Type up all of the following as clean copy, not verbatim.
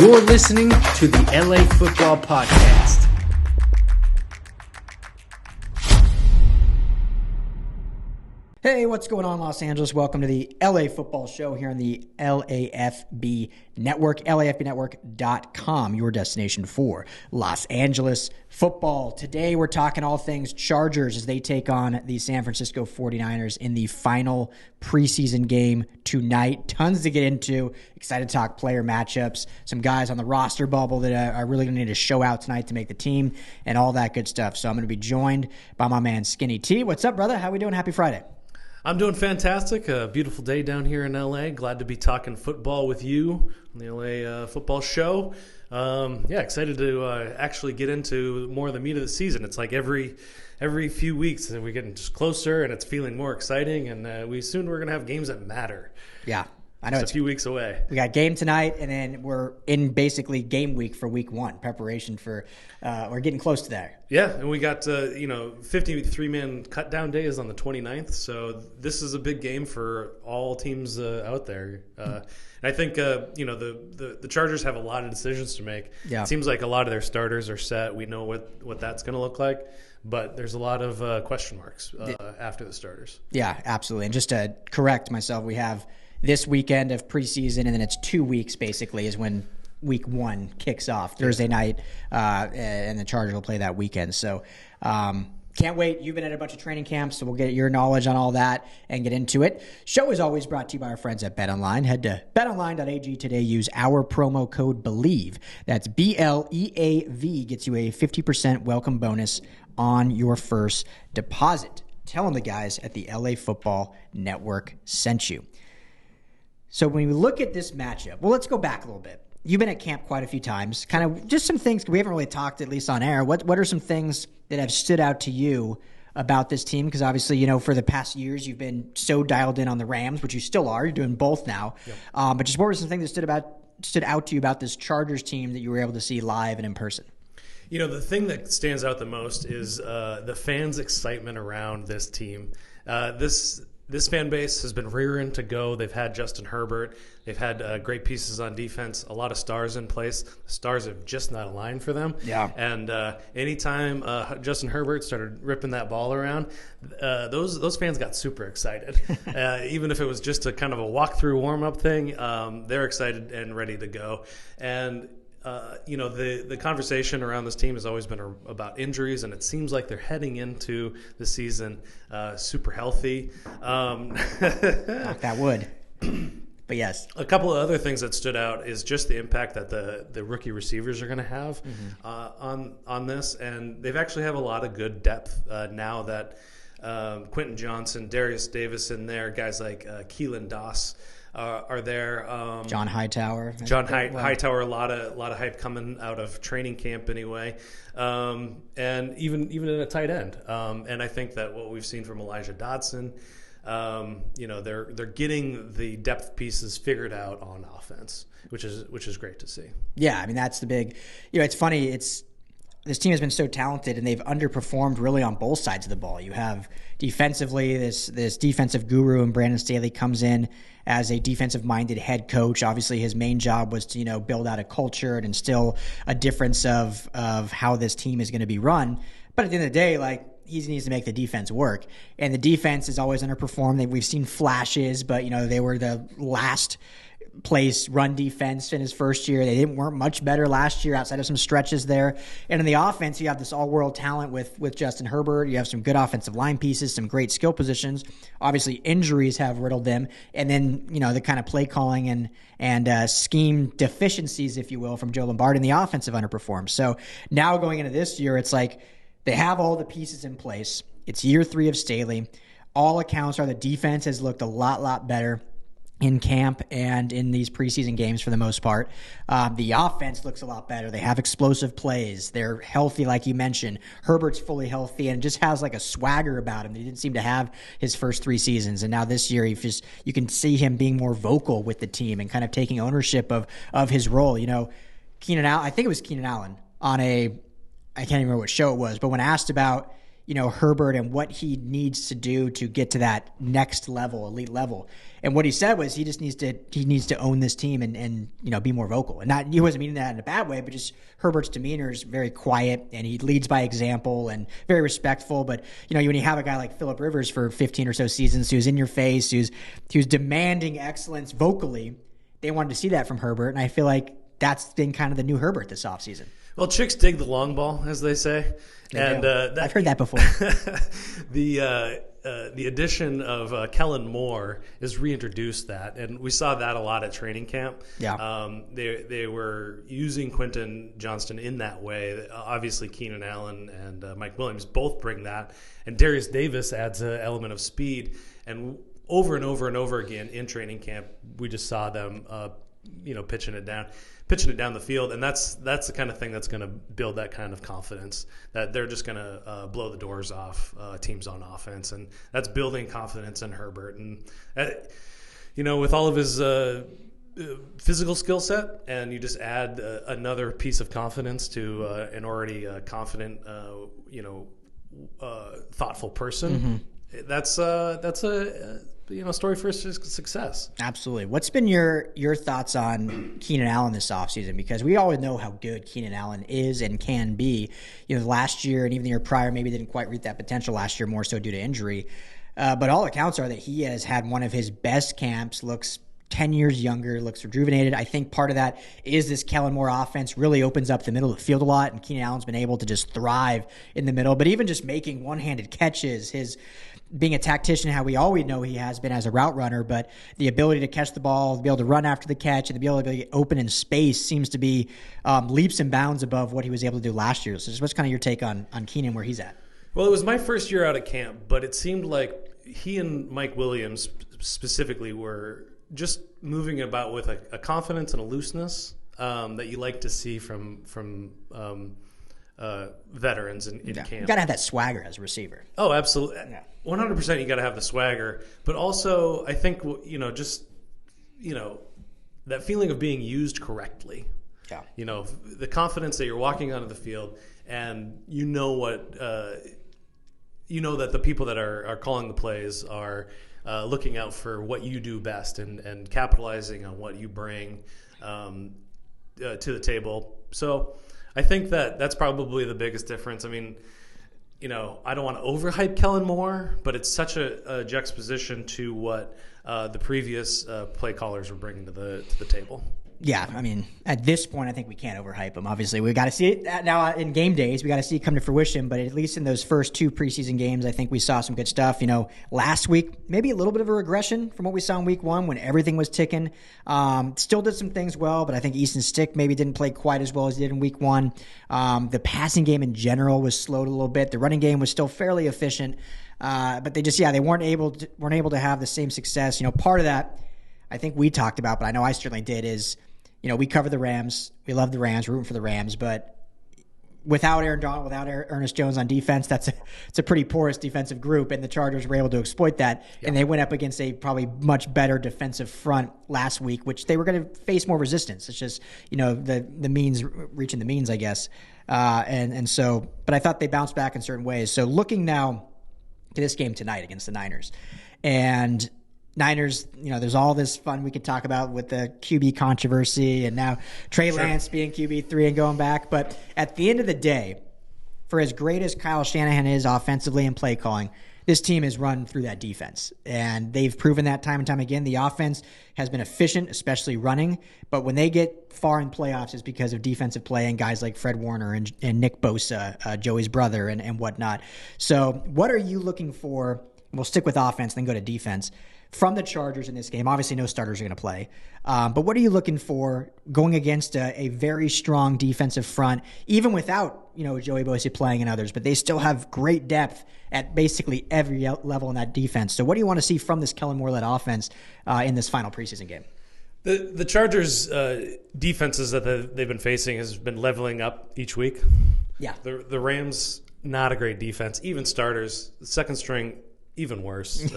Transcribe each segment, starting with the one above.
You're listening to the LA Football Podcast. Hey, what's going on, Los Angeles? Welcome to the LA Football Show here on the LAFB Network, LAFBnetwork.com, your destination for Los Angeles football. Today, we're talking all things Chargers as they take on the San Francisco 49ers in the final preseason game tonight. Tons to get into. Excited to talk player matchups, some guys on the roster bubble that are really going to need to show out tonight to make the team, and all that good stuff. So I'm going to be joined by my man Skinny T. What's up, brother? How we doing? Happy Friday. I'm doing fantastic. A beautiful day down here in LA. Glad to be talking football with you on the LA Football Show. Excited to actually get into more of the meat of the season. It's like every few weeks we're getting just closer, and it's feeling more exciting. And we're going to have games that matter. Yeah. I know it's a few weeks away. We got game tonight, and then we're in basically game week for week one. Preparation for we're getting close to that. Yeah, and we got 53-man cut down day is on the 29th, so this is a big game for all teams out there. And I think the Chargers have a lot of decisions to make. Yeah. It seems like a lot of their starters are set. We know what that's going to look like. But there's a lot of question marks after the starters. Yeah, absolutely. And just to correct myself, we have this weekend of preseason, and then it's 2 weeks basically is when week one kicks off Thursday night, and the Chargers will play that weekend. So can't wait. You've been at a bunch of training camps, so we'll get your knowledge on all that and get into it. Show is always brought to you by our friends at BetOnline. Head to betonline.ag today. Use our promo code BELIEVE. That's BLEAV. Gets you a 50% welcome bonus on your first deposit. Tell them the guys at the LA Football Network sent you. So when we look at this matchup, well, let's go back a little bit. You've been at camp quite a few times. Kind of just some things we haven't really talked, at least on air. What are some things that have stood out to you about this team? Because obviously, for the past years, you've been so dialed in on the Rams, which you still are. You're doing both now. Yep. But just what were some things that stood out to you about this Chargers team that you were able to see live and in person? The thing that stands out the most is the fans' excitement around this team. This fan base has been rearing to go. They've had Justin Herbert. They've had great pieces on defense, a lot of stars in place. The stars have just not aligned for them. Yeah. And anytime Justin Herbert started ripping that ball around, those fans got super excited. Even if it was just a kind of a walk-through warm-up thing, they're excited and ready to go. And the conversation around this team has always been about injuries, and it seems like they're heading into the season super healthy. Knock that wood. But yes. A couple of other things that stood out is just the impact that the rookie receivers are going to have on this, and they've actually have a lot of good depth now that Quentin Johnson, Darius Davis in there, guys like Keelan Doss are there. John Hightower. Hightower, a lot of hype coming out of training camp anyway, and even in a tight end. And I think that what we've seen from Elijah Dotson, they're getting the depth pieces figured out on offense, which is great to see. Yeah, I mean that's the big. It's funny. This team has been so talented, and they've underperformed really on both sides of the ball. You have defensively this defensive guru, and Brandon Staley comes in as a defensive-minded head coach. Obviously, his main job was to build out a culture and instill a difference of how this team is going to be run. But at the end of the day, he needs to make the defense work, and the defense has always underperformed. We've seen flashes, but they were the last place run defense in his first year. They weren't much better last year outside of some stretches there. And in the offense, you have this all-world talent with Justin Herbert. You have some good offensive line pieces, some great skill positions. Obviously, injuries have riddled them. And then, the kind of play calling and scheme deficiencies, if you will, from Joe Lombardi in the offense have underperformed. So now going into this year, it's like they have all the pieces in place. It's year 3 of Staley. All accounts are the defense has looked a lot better in camp and in these preseason games for the most part. The offense looks a lot better. They have explosive plays. They're healthy, like you mentioned. Herbert's fully healthy and just has a swagger about him that he didn't seem to have his first 3 seasons. And now this year, you can see him being more vocal with the team and kind of taking ownership of his role. Keenan Allen, I think it was Keenan Allen on I can't even remember what show it was, but when asked about Herbert and what he needs to do to get to that next level, elite level. And what he said was he just needs to own this team and be more vocal. And not, he wasn't meaning that in a bad way, but just Herbert's demeanor is very quiet and he leads by example and very respectful. But when you have a guy like Phillip Rivers for 15 or so seasons who's in your face, who's demanding excellence vocally, they wanted to see that from Herbert. And I feel like that's been kind of the new Herbert this offseason. Well, chicks dig the long ball, as they say. I've heard that before. The addition of Kellen Moore has reintroduced that, and we saw that a lot at training camp. Yeah. They were using Quentin Johnston in that way. Obviously, Keenan Allen and Mike Williams both bring that, and Darius Davis adds an element of speed. And over and over and over again in training camp, we just saw them, pitching it down the field, and that's the kind of thing that's going to build that kind of confidence that they're just going to blow the doors off teams on offense, and that's building confidence in Herbert. And with all of his physical skill set, and you just add another piece of confidence to an already confident, thoughtful person. Mm-hmm. That's a story for success. Absolutely. What's been your thoughts on Keenan Allen this offseason? Because we always know how good Keenan Allen is and can be. Last year and even the year prior, maybe didn't quite reach that potential last year, more so due to injury. But all accounts are that he has had one of his best camps, looks 10 years younger, looks rejuvenated. I think part of that is this Kellen Moore offense really opens up the middle of the field a lot, and Keenan Allen's been able to just thrive in the middle. But even just making one-handed catches, his being a tactician, how we always know he has been as a route runner, but the ability to catch the ball, to be able to run after the catch, and to be able to get open in space seems to be leaps and bounds above what he was able to do last year. So what's kind of your take on Keenan, where he's at? Well, it was my first year out at camp, but it seemed like he and Mike Williams specifically were just moving about with a confidence and a looseness that you like to see from veterans in camp. You got to have that swagger as a receiver. Oh, absolutely. Yeah. 100% you got to have the swagger. But also, I think, that feeling of being used correctly. Yeah. The confidence that you're walking onto the field and that the people that are calling the plays are looking out for what you do best and capitalizing on what you bring to the table. So I think that's probably the biggest difference. I mean, I don't want to overhype Kellen Moore, but it's such a juxtaposition to what the previous play callers were bringing to the table. Yeah, I mean, at this point, I think we can't overhype him. Obviously, we got to see it now in game days. We got to see it come to fruition. But at least in those first two preseason games, I think we saw some good stuff. Last week, maybe a little bit of a regression from what we saw in week one when everything was ticking. Still did some things well, but I think Easton Stick maybe didn't play quite as well as he did in week one. The passing game in general was slowed a little bit. The running game was still fairly efficient, but they weren't able to have the same success. Part of that, I think we talked about, but I know I certainly did, is we cover the Rams. We love the Rams, rooting for the Rams. But without Aaron Donald, without Ernest Jones on defense, it's a pretty porous defensive group, and the Chargers were able to exploit that. Yeah. And they went up against a probably much better defensive front last week, which they were going to face more resistance. It's just the means reaching the means, I guess. But I thought they bounced back in certain ways. So looking now to this game tonight against the Niners, and Niners, there's all this fun we could talk about with the QB controversy and now Trey Lance being QB3 and going back. But at the end of the day, for as great as Kyle Shanahan is offensively and play calling, this team is run through that defense. And they've proven that time and time again. The offense has been efficient, especially running. But when they get far in playoffs, it's because of defensive play and guys like Fred Warner and Nick Bosa, Joey's brother, and whatnot. So what are you looking for? We'll stick with offense, then go to defense. From the Chargers in this game, obviously no starters are going to play. But what are you looking for going against a very strong defensive front, even without Joey Bosa playing and others? But they still have great depth at basically every level in that defense. So what do you want to see from this Kellen Moore-led offense in this final preseason game? The Chargers' defenses that they've been facing has been leveling up each week. Yeah. The Rams, not a great defense. Even starters, second string even worse.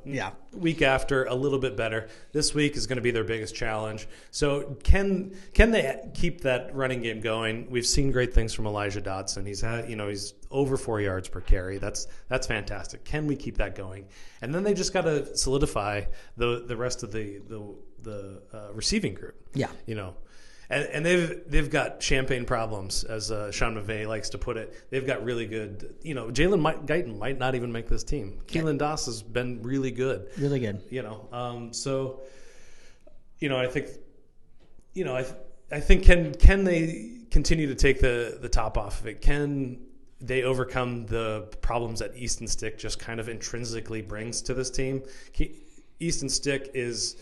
Yeah. Week after, a little bit better. This week is going to be their biggest challenge. So can they keep that running game going? We've seen great things from Elijah Dotson. He's over 4 yards per carry. That's fantastic. Can we keep that going? And then they just got to solidify the rest of the receiving group. Yeah. And they've got champagne problems, as Sean McVay likes to put it. They've got really good. Jalen Guyton might not even make this team. Keelan Doss has been really good. Really good. I think can they continue to take the top off of it? Can they overcome the problems that Easton Stick just kind of intrinsically brings to this team? Easton Stick is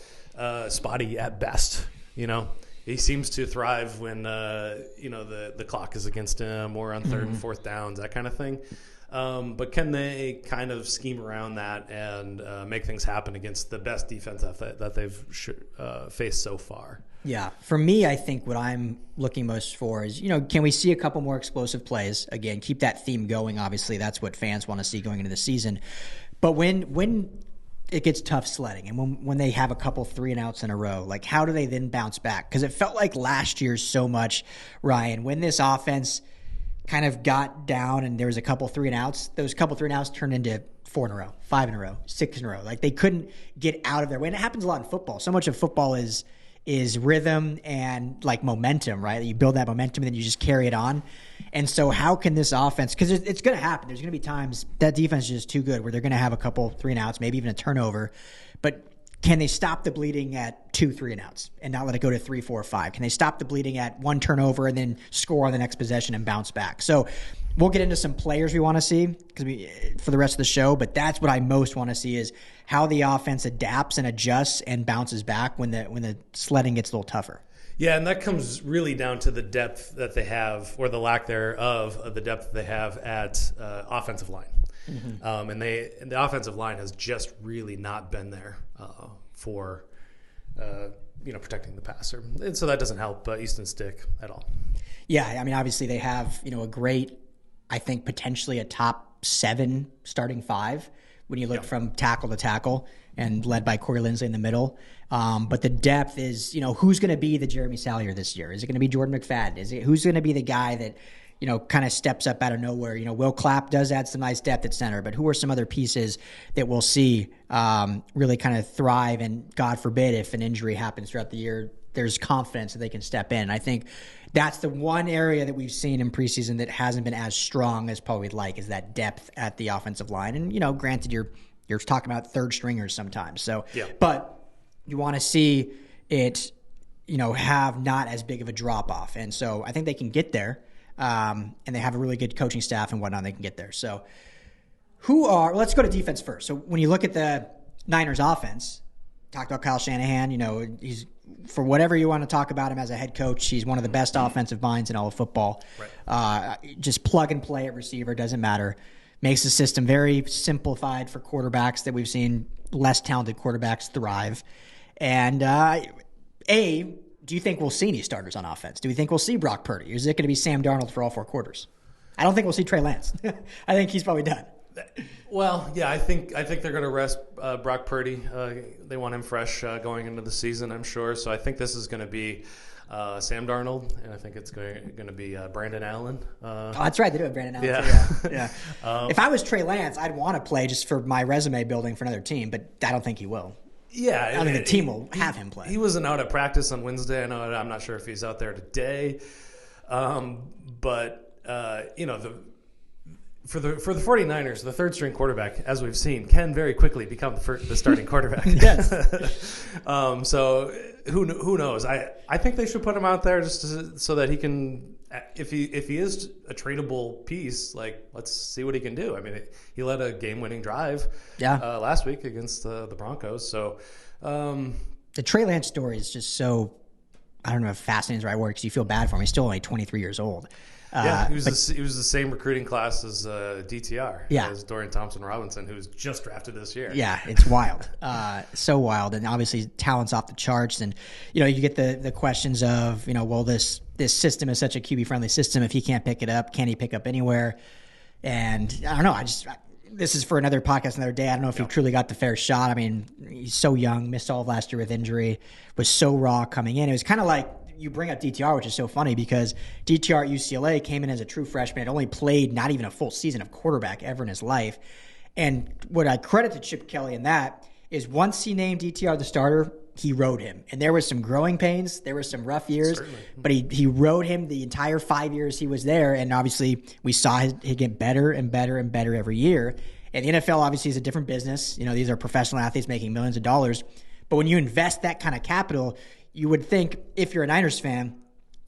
spotty at best. He seems to thrive when the clock is against him or on third and fourth downs, that kind of thing. But can they kind of scheme around that and make things happen against the best defense that they've faced so far? Yeah. For me, I think what I'm looking most for is, can we see a couple more explosive plays? Again, keep that theme going. Obviously, that's what fans want to see going into the season. But when it gets tough sledding and when they have a couple 3-and-outs in a row, like how do they then bounce back? Because it felt like last year so much, Ryan, when this offense kind of got down and there was a couple 3-and-outs, those couple 3-and-outs turned into 4 in a row, 5 in a row, 6 in a row. Like they couldn't get out of their way. And it happens a lot in football. So much of football is rhythm and like momentum, right? You build that momentum and then you just carry it on. And so how can this offense, because it's going to happen. There's going to be times that defense is just too good where they're going to have a couple 3-and-outs, maybe even a turnover. But can they stop the bleeding at 2 3-and-outs and not let it go to 3, 4, 5? Can they stop the bleeding at 1 turnover and then score on the next possession and bounce back? So we'll get into some players we want to see for the rest of the show, but that's what I most want to see is how the offense adapts and adjusts and bounces back when the sledding gets a little tougher. Yeah, and that comes really down to the depth that they have, or the lack thereof of the depth they have at offensive line. Mm-hmm. And the offensive line has just really not been there for protecting the passer, and so that doesn't help Easton Stick at all. Yeah, I mean, obviously they have a great, I think potentially a top 7 starting 5 when you look from tackle to tackle, and led by Corey Linsley in the middle. But the depth is, who's going to be the Jeremy Salyer this year? Is it going to be Jordan McFadden? Who's going to be the guy that, kind of steps up out of nowhere? Will Clapp does add some nice depth at center, but who are some other pieces that we'll see really kind of thrive? And God forbid if an injury happens throughout the year, there's confidence that they can step in. I think that's the one area that we've seen in preseason that hasn't been as strong as probably we'd like, is that depth at the offensive line. And, granted, you're talking about third stringers sometimes. So, but you want to see it, have not as big of a drop off. And so I think they can get there. And they have a really good coaching staff and whatnot. They can get there. So let's go to defense first. So when you look at the Niners offense, talked about Kyle Shanahan, he's, for whatever you want to talk about him as a head coach, he's one of the best offensive minds in all of football. Right. Just plug and play at receiver, doesn't matter. Makes the system very simplified for quarterbacks that we've seen less talented quarterbacks thrive. And do you think we'll see any starters on offense? Do we think we'll see Brock Purdy? Or is it going to be Sam Darnold for all 4 quarters? I don't think we'll see Trey Lance. I think he's probably done. Well, yeah, I think they're going to rest Brock Purdy. They want him fresh going into the season, I'm sure. So I think this is going to be Sam Darnold, and I think it's going to be Brandon Allen. That's right, they do have Brandon Allen. Yeah. So yeah. If I was Trey Lance, I'd want to play just for my resume building for another team, but I don't think he will. Yeah, I mean, the team will have him play. He wasn't out at practice on Wednesday. I'm not sure if he's out there today. But for the 49ers, the third string quarterback, as we've seen, can very quickly become the starting quarterback. Yes. So who knows? I think they should put him out there just so that he can, if he is a tradable piece, like, let's see what he can do. I mean, he led a game-winning drive last week against the Broncos. So the Trey Lance story is just so, I don't know if fascinating is the right word, because you feel bad for him. He's still only 23 years old. He was the same recruiting class as DTR, as Dorian Thompson-Robinson, who was just drafted this year. Yeah, it's wild. So wild. And obviously talent's off the charts. And, you get the questions of, well, this system is such a QB-friendly system. If he can't pick it up, can he pick up anywhere? And I don't know. this is for another podcast another day. I don't know if he truly got the fair shot. I mean, he's so young, missed all of last year with injury, was so raw coming in. It was kind of like you bring up DTR, which is so funny because DTR at UCLA came in as a true freshman, had only played not even a full season of quarterback ever in his life. And what I credit to Chip Kelley in that is once he named DTR the starter, he rode him. And there was some growing pains. There were some rough years. Certainly. But he rode him the entire 5 years he was there. And obviously we saw him get better and better and better every year. And the NFL obviously is a different business. You know, these are professional athletes making millions of dollars. But when you invest that kind of capital, you would think if you're a Niners fan,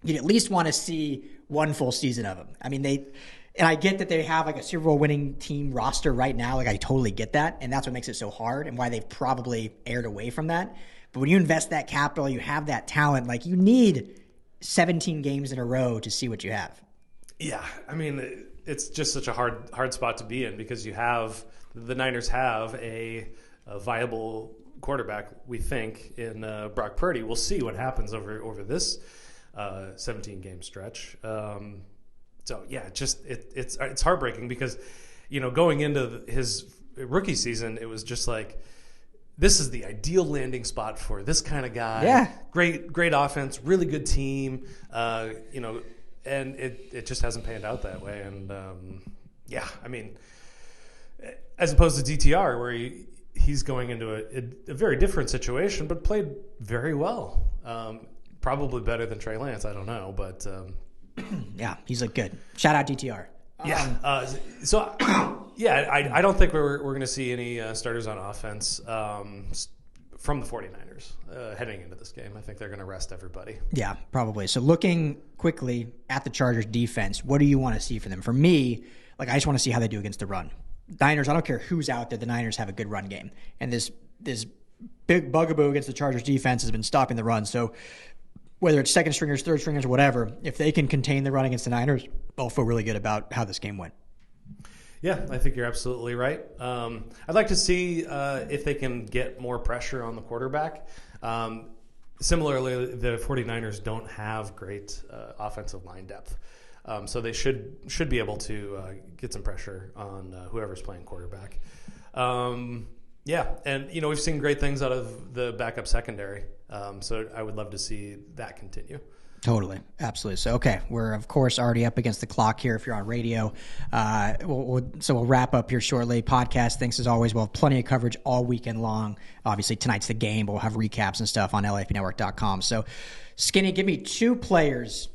you'd at least want to see one full season of him. I mean, and I get that they have like a Super Bowl winning team roster right now. Like I totally get that. And that's what makes it so hard and why they've probably erred away from that. But when you invest that capital, you have that talent, like you need 17 games in a row to see what you have. Yeah. I mean, it's just such a hard spot to be in because the Niners have a viable quarterback, we think, in Brock Purdy. We'll see what happens over this 17-game stretch. So yeah, it's heartbreaking because, you know, going into his rookie season, it was just like, this is the ideal landing spot for this kind of guy. Yeah, great offense, really good team. You know, and it just hasn't panned out that way. And yeah, I mean, as opposed to DTR, where he's going into a very different situation, but played very well. Probably better than Trey Lance. I don't know, but yeah, he's looked good. Shout out DTR. Yeah. So yeah, I don't think we're going to see any starters on offense from the 49ers heading into this game. I think they're going to rest everybody. Yeah, probably. So looking quickly at the Chargers defense, what do you want to see from them? For me, like I just want to see how they do against the run. Niners, I don't care who's out there, the Niners have a good run game. And this big bugaboo against the Chargers defense has been stopping the run. So whether it's second stringers, third stringers, whatever, if they can contain the run against the Niners, I'll feel really good about how this game went. Yeah, I think you're absolutely right. I'd like to see if they can get more pressure on the quarterback. Similarly, the 49ers don't have great offensive line depth. So they should be able to get some pressure on whoever's playing quarterback. Yeah, and you know we've seen great things out of the backup secondary. So I would love to see that continue. Totally. Absolutely. So, okay, we're, of course, already up against the clock here if you're on radio. We'll wrap up here shortly. Podcast, thanks as always. We'll have plenty of coverage all weekend long. Obviously, tonight's the game, but we'll have recaps and stuff on LAFBnetwork.com. So, Skinny, give me two players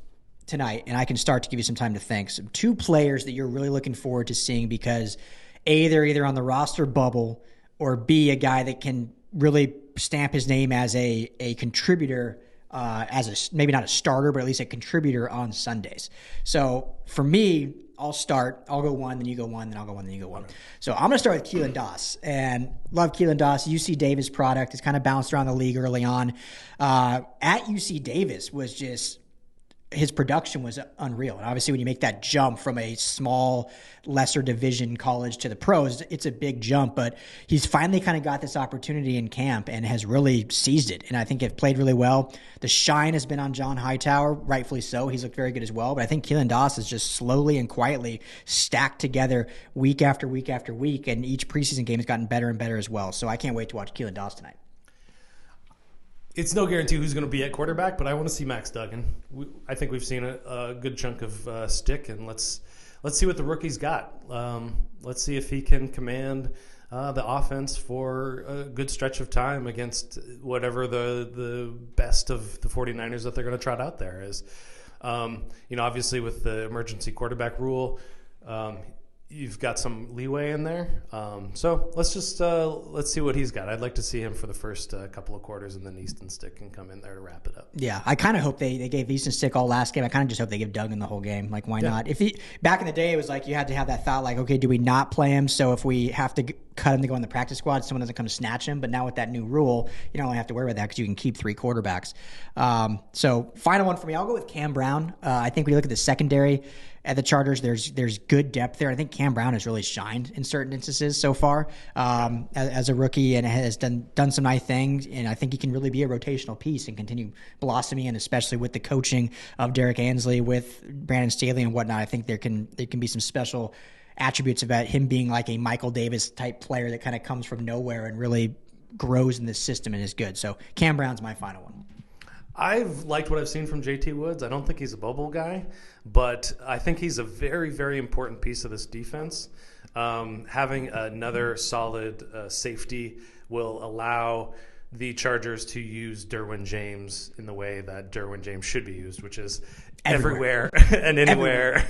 tonight, and I can start to give you some time to think. So 2 players that you're really looking forward to seeing because, A, they're either on the roster bubble, or B, a guy that can really stamp his name as a contributor, maybe not a starter, but at least a contributor on Sundays. So for me, I'll start. I'll go one, then you go one, then I'll go one, then you go one. So I'm going to start with Keelan Doss. And love Keelan Doss. UC Davis product. Has kind of bounced around the league early on. At UC Davis was just... his production was unreal. And obviously when you make that jump from a small, lesser division college to the pros, it's a big jump, but he's finally kind of got this opportunity in camp and has really seized it. And I think it played really well. The shine has been on John Hightower, rightfully so. He's looked very good as well. But I think Keelan Doss is just slowly and quietly stacked together week after week after week. And each preseason game has gotten better and better as well. So I can't wait to watch Keelan Doss tonight. It's no guarantee who's going to be at quarterback, but I want to see Max Duggan. I think we've seen a good chunk of stick, and let's see what the rookie's got. Let's see if he can command the offense for a good stretch of time against whatever the best of the 49ers that they're going to trot out there is. Obviously with the emergency quarterback rule, you've got some leeway in there. So let's see what he's got. I'd like to see him for the first couple of quarters, and then Easton Stick can come in there to wrap it up. Yeah, I kind of hope they gave Easton Stick all last game. I kind of just hope they give Duggan the whole game. Like, why not? If back in the day, it was like you had to have that thought, like, okay, do we not play him? So if we have to cut him to go in the practice squad, someone doesn't come to snatch him. But now with that new rule, you don't have to worry about that because you can keep 3 quarterbacks. So final one for me, I'll go with Cam Brown. I think when you look at the secondary at the Chargers, there's good depth there. I think Cam Brown has really shined in certain instances so far as a rookie, and has done some nice things. And I think he can really be a rotational piece and continue blossoming, and especially with the coaching of Derek Ansley, with Brandon Staley and whatnot. I think there can be some special attributes about him being like a Michael Davis type player that kind of comes from nowhere and really grows in the system and is good. So Cam Brown's my final one. I've liked what I've seen from JT Woods. I don't think he's a bubble guy, but I think he's a very, very important piece of this defense. Having another solid safety will allow the Chargers to use Derwin James in the way that Derwin James should be used, which is everywhere and anywhere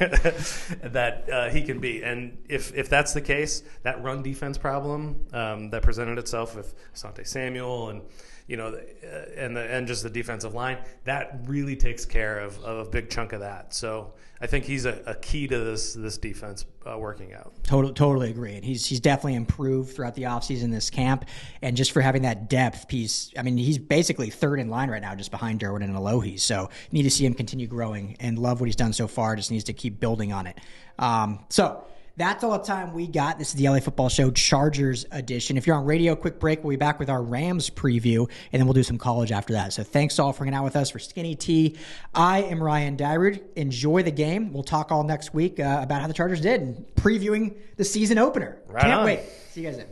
that he can be. And if that's the case, that run defense problem that presented itself with Asante Samuel and and just the defensive line, that really takes care of a big chunk of that. So I think he's a key to this defense working out. Totally agree. And he's definitely improved throughout the offseason, this camp. And just for having that depth piece, I mean, he's basically third in line right now just behind Derwin and Alohi. So you need to see him continue growing and love what he's done so far. Just needs to keep building on it. So that's all the time we got. This is the LA Football Show Chargers edition. If you're on radio, quick break. We'll be back with our Rams preview, and then we'll do some college after that. So thanks all for hanging out with us. For Skinny T, I am Ryan Dyrud. Enjoy the game. We'll talk all next week about how the Chargers did and previewing the season opener. Can't wait. See you guys then.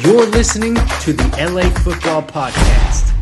You're listening to the LA Football Podcast.